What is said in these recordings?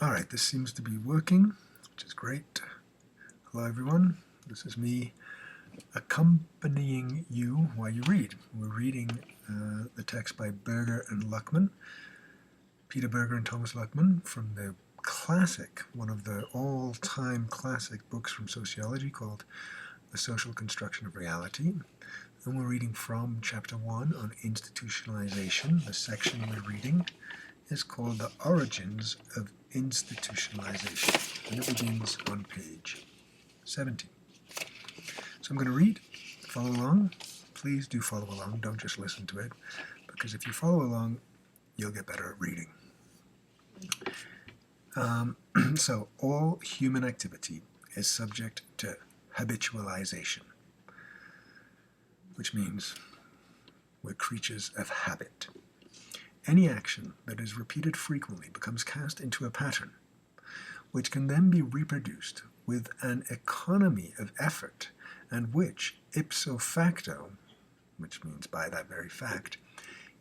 Alright, this seems to be working, which is great. Hello everyone, this is me accompanying you while you read. We're reading the text by Berger and Luckman, Peter Berger and Thomas Luckman, from the classic, one of the all-time classic books from sociology called The Social Construction of Reality. And we're reading from chapter 1 on institutionalization. The section we're reading is called The Origins of Institutionalization, and it begins on page 17. So I'm going to read, follow along. Please do follow along, don't just listen to it, because if you follow along, you'll get better at reading. So all human activity is subject to habitualization, which means we're creatures of habit. Any action that is repeated frequently becomes cast into a pattern, which can then be reproduced with an economy of effort, and which, ipso facto, which means by that very fact,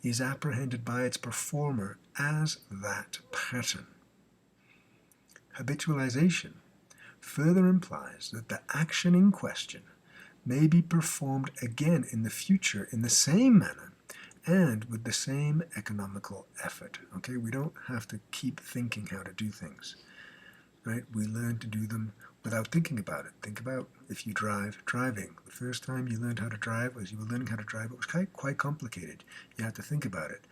is apprehended by its performer as that pattern. Habitualization further implies that the action in question may be performed again in the future in the same manner and with the same economical effort. Okay, we don't have to keep thinking how to do things, right? We learn to do them without thinking about it. Think about if you driving. The first time you learned how to drive, as you were learning how to drive, it was quite complicated. You had to think about it.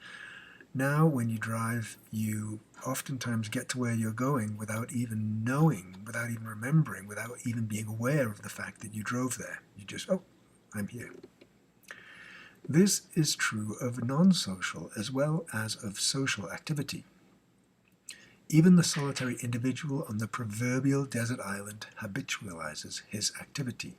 Now, when you drive, you oftentimes get to where you're going without even knowing, without even remembering, without even being aware of the fact that you drove there. You just, oh, I'm here. This is true of non-social as well as of social activity. Even the solitary individual on the proverbial desert island habitualizes his activity.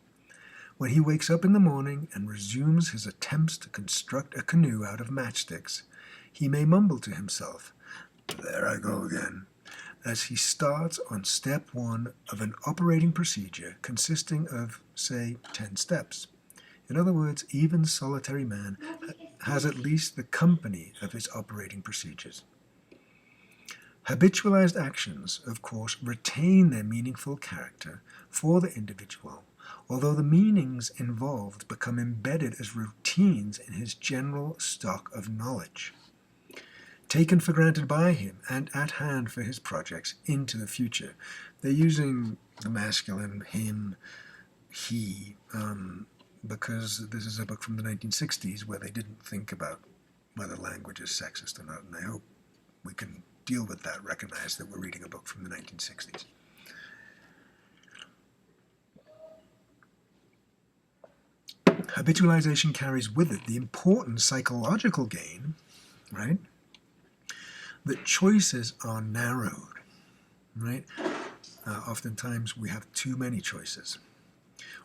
When he wakes up in the morning and resumes his attempts to construct a canoe out of matchsticks, he may mumble to himself, "There I go again," as he starts on step 1 of an operating procedure consisting of, say, 10 steps. In other words, even solitary man has at least the company of his operating procedures. Habitualized actions, of course, retain their meaningful character for the individual, although the meanings involved become embedded as routines in his general stock of knowledge, taken for granted by him and at hand for his projects into the future. They're using the masculine, him, he, because this is a book from the 1960s where they didn't think about whether language is sexist or not, and I hope we can deal with that, recognize that we're reading a book from the 1960s. Habitualization carries with it the important psychological gain, right, that choices are narrowed, right? Oftentimes we have too many choices.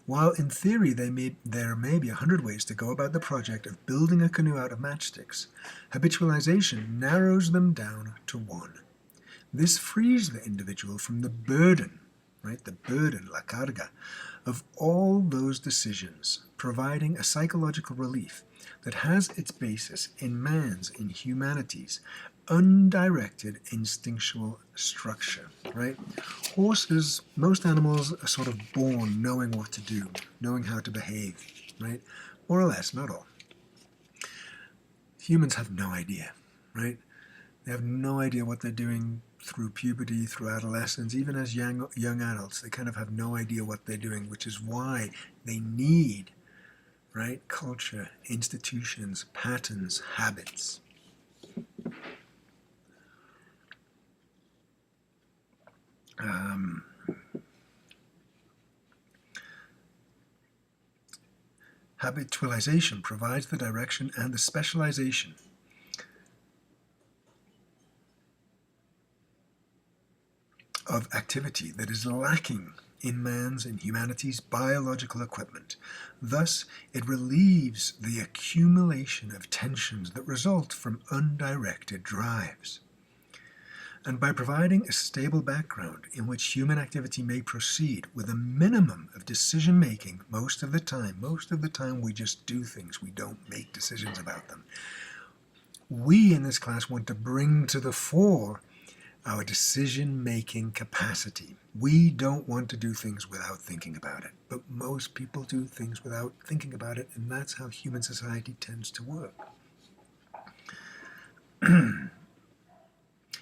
While in theory there may be 100 ways to go about the project of building a canoe out of matchsticks, habitualization narrows them down to one. This frees the individual from the burden, right, the burden, la carga, of all those decisions, providing a psychological relief that has its basis in man's, in humanity's, undirected instinctual structure, right? Horses, most animals are sort of born knowing what to do, knowing how to behave, right? More or less, not all. Humans have no idea, right? They have no idea what they're doing through puberty, through adolescence, even as young adults. They kind of have no idea what they're doing, which is why they need, right, culture, institutions, patterns, habits. Habitualization provides the direction and the specialization of activity that is lacking in man's and humanity's biological equipment. Thus, it relieves the accumulation of tensions that result from undirected drives. And by providing a stable background in which human activity may proceed with a minimum of decision-making most of the time we just do things, we don't make decisions about them. We in this class want to bring to the fore our decision-making capacity. We don't want to do things without thinking about it, but most people do things without thinking about it, and that's how human society tends to work.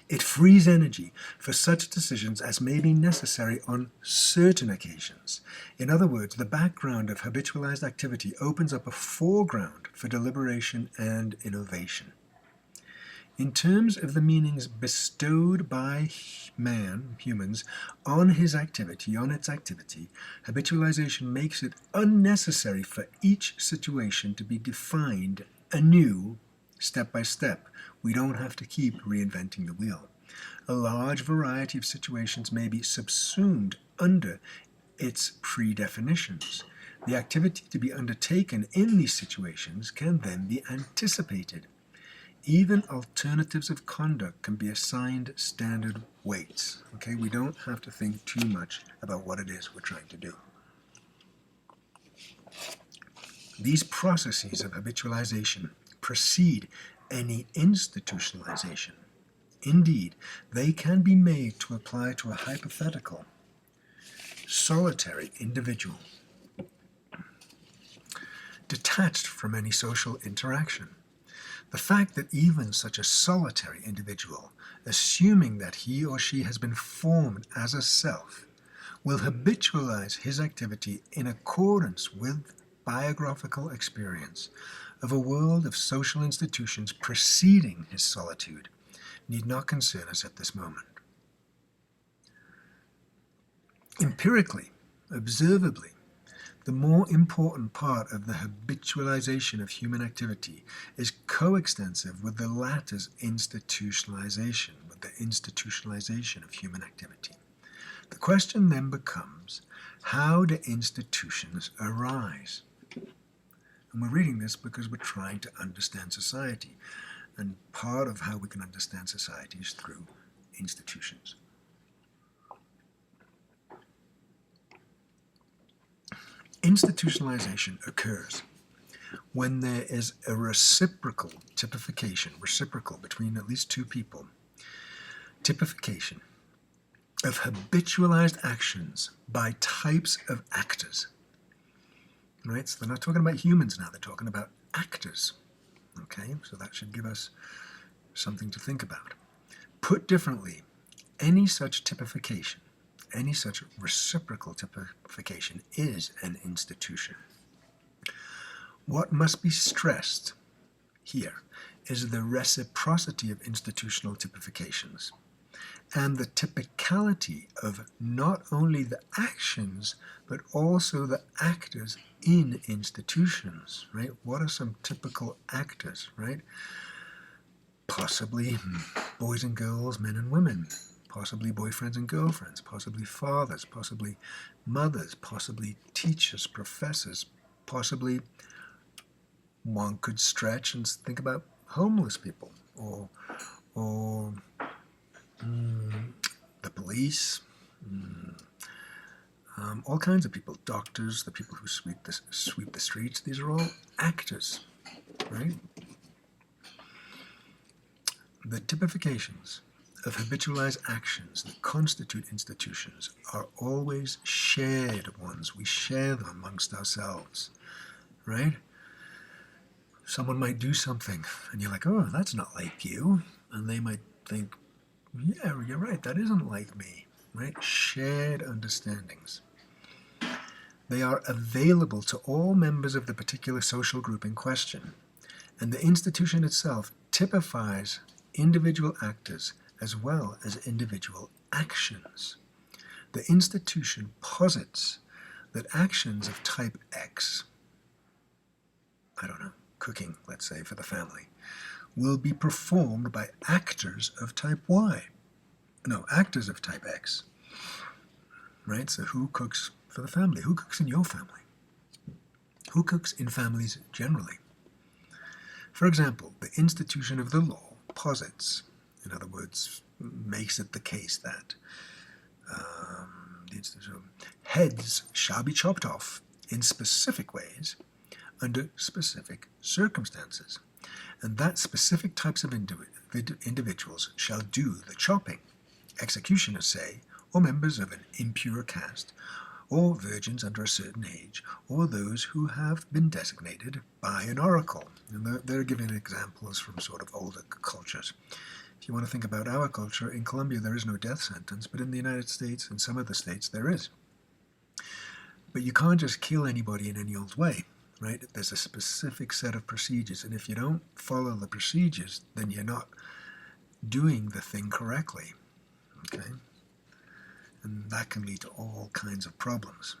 It frees energy for such decisions as may be necessary on certain occasions. In other words, the background of habitualized activity opens up a foreground for deliberation and innovation. In terms of the meanings bestowed by man, humans, on its activity, habitualization makes it unnecessary for each situation to be defined anew, step by step. We don't have to keep reinventing the wheel. A large variety of situations may be subsumed under its predefinitions. The activity to be undertaken in these situations can then be anticipated. Even alternatives of conduct can be assigned standard weights. Okay, we don't have to think too much about what it is we're trying to do. These processes of habitualization precede any institutionalization. Indeed, they can be made to apply to a hypothetical, solitary individual, detached from any social interaction. The fact that even such a solitary individual, assuming that he or she has been formed as a self, will habitualize his activity in accordance with biographical experience of a world of social institutions preceding his solitude need not concern us at this moment. Empirically, observably, the more important part of the habitualization of human activity is coextensive with the latter's institutionalization, of human activity. The question then becomes, how do institutions arise? And we're reading this because we're trying to understand society. And part of how we can understand society is through institutions. Institutionalization occurs when there is a reciprocal between at least two people, typification of habitualized actions by types of actors. Right? So they're not talking about humans now, they're talking about actors. Okay, so that should give us something to think about. Put differently, any such typification, any such reciprocal typification is an institution. What must be stressed here is the reciprocity of institutional typifications and the typicality of not only the actions but also the actors in institutions, right? What are some typical actors, right? Possibly boys and girls, men and women, possibly boyfriends and girlfriends, possibly fathers, possibly mothers, possibly teachers, professors, possibly one could stretch and think about homeless people or the police, all kinds of people, doctors, the people who sweep the streets. These are all actors, right? The typifications of habitualized actions that constitute institutions are always shared ones. We share them amongst ourselves, right? Someone might do something, and you're like, oh, that's not like you. And they might think, yeah, you're right, that isn't like me, right? Shared understandings. They are available to all members of the particular social group in question, and the institution itself typifies individual actors as well as individual actions. The institution posits that actions of type X, I don't know, cooking, let's say, for the family, will be performed by actors of type Y. No, actors of type X. Right? So who cooks for the family? Who cooks in your family? Who cooks in families generally? For example, the institution of the law posits, in other words, makes it the case that the institution of heads shall be chopped off in specific ways under specific circumstances, and that specific types of individuals shall do the chopping. executioners, say, or members of an impure caste, or virgins under a certain age, or those who have been designated by an oracle. And they're giving examples from sort of older cultures. If you want to think about our culture, in Colombia there is no death sentence, but in the United States and some other states there is. But you can't just kill anybody in any old way, right? There's a specific set of procedures, and if you don't follow the procedures, then you're not doing the thing correctly, okay? And that can lead to all kinds of problems.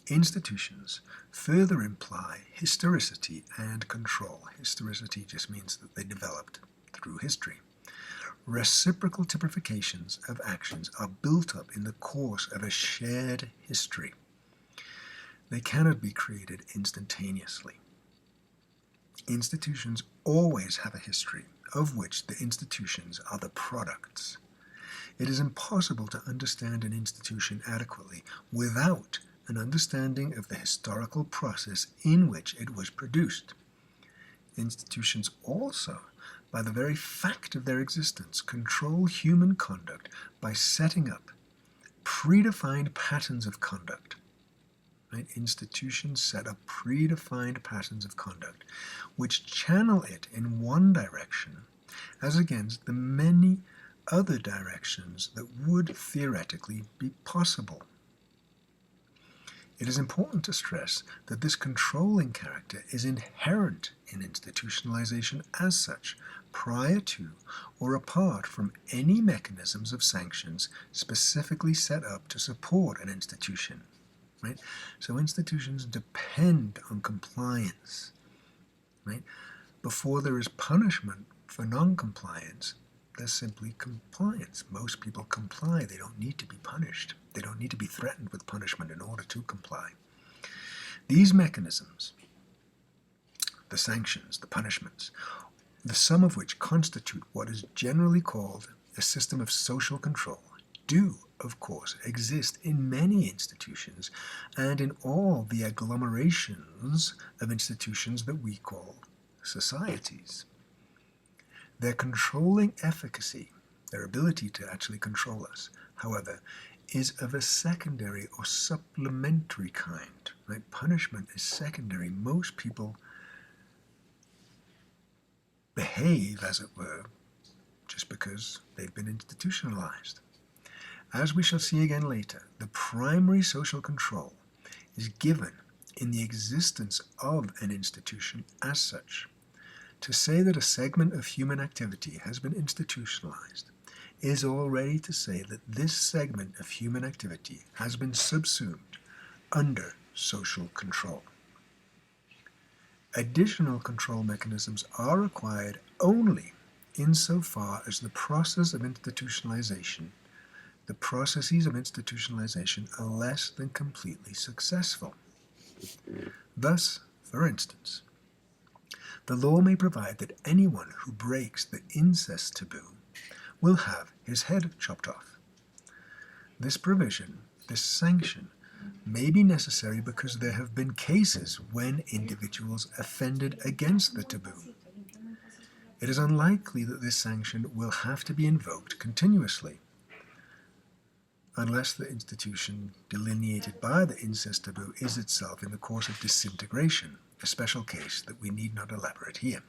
Institutions further imply historicity and control. Historicity just means that they developed through history. Reciprocal typifications of actions are built up in the course of a shared history. They cannot be created instantaneously. Institutions always have a history, of which the institutions are the products. It is impossible to understand an institution adequately without an understanding of the historical process in which it was produced. Institutions also, by the very fact of their existence, control human conduct by setting up predefined patterns of conduct. Right? Institutions set up predefined patterns of conduct which channel it in one direction as against the many other directions that would theoretically be possible. It is important to stress that this controlling character is inherent in institutionalization as such, prior to or apart from any mechanisms of sanctions specifically set up to support an institution. Right? So institutions depend on compliance. Right? Before there is punishment for non-compliance, there's simply compliance. Most people comply. They don't need to be punished. They don't need to be threatened with punishment in order to comply. These mechanisms, the sanctions, the punishments, the sum of which constitute what is generally called a system of social control, do, of course, exist in many institutions and in all the agglomerations of institutions that we call societies. Their controlling efficacy, their ability to actually control us, however, is of a secondary or supplementary kind. Right? Punishment is secondary. Most people behave, as it were, just because they've been institutionalized. As we shall see again later, the primary social control is given in the existence of an institution as such. To say that a segment of human activity has been institutionalized is already to say that this segment of human activity has been subsumed under social control. Additional control mechanisms are required only insofar as the processes of institutionalization are less than completely successful. Thus, for instance, the law may provide that anyone who breaks the incest taboo will have his head chopped off. This provision, this sanction, may be necessary because there have been cases when individuals offended against the taboo. It is unlikely that this sanction will have to be invoked continuously, unless the institution delineated by the incest taboo is itself in the course of disintegration, a special case that we need not elaborate here.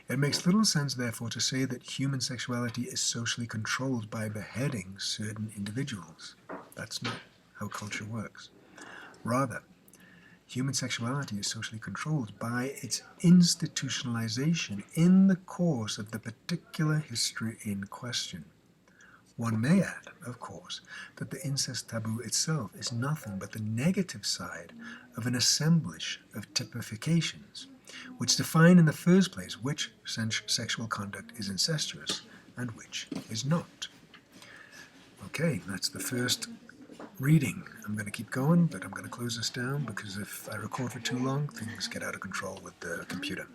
It makes little sense, therefore, to say that human sexuality is socially controlled by beheading certain individuals. That's not how culture works. Rather, human sexuality is socially controlled by its institutionalization in the course of the particular history in question. One may add, of course, that the incest taboo itself is nothing but the negative side of an assemblage of typifications, which define in the first place which sexual conduct is incestuous and which is not. Okay, that's the first reading. I'm going to keep going, but I'm going to close this down because if I record for too long, things get out of control with the computer.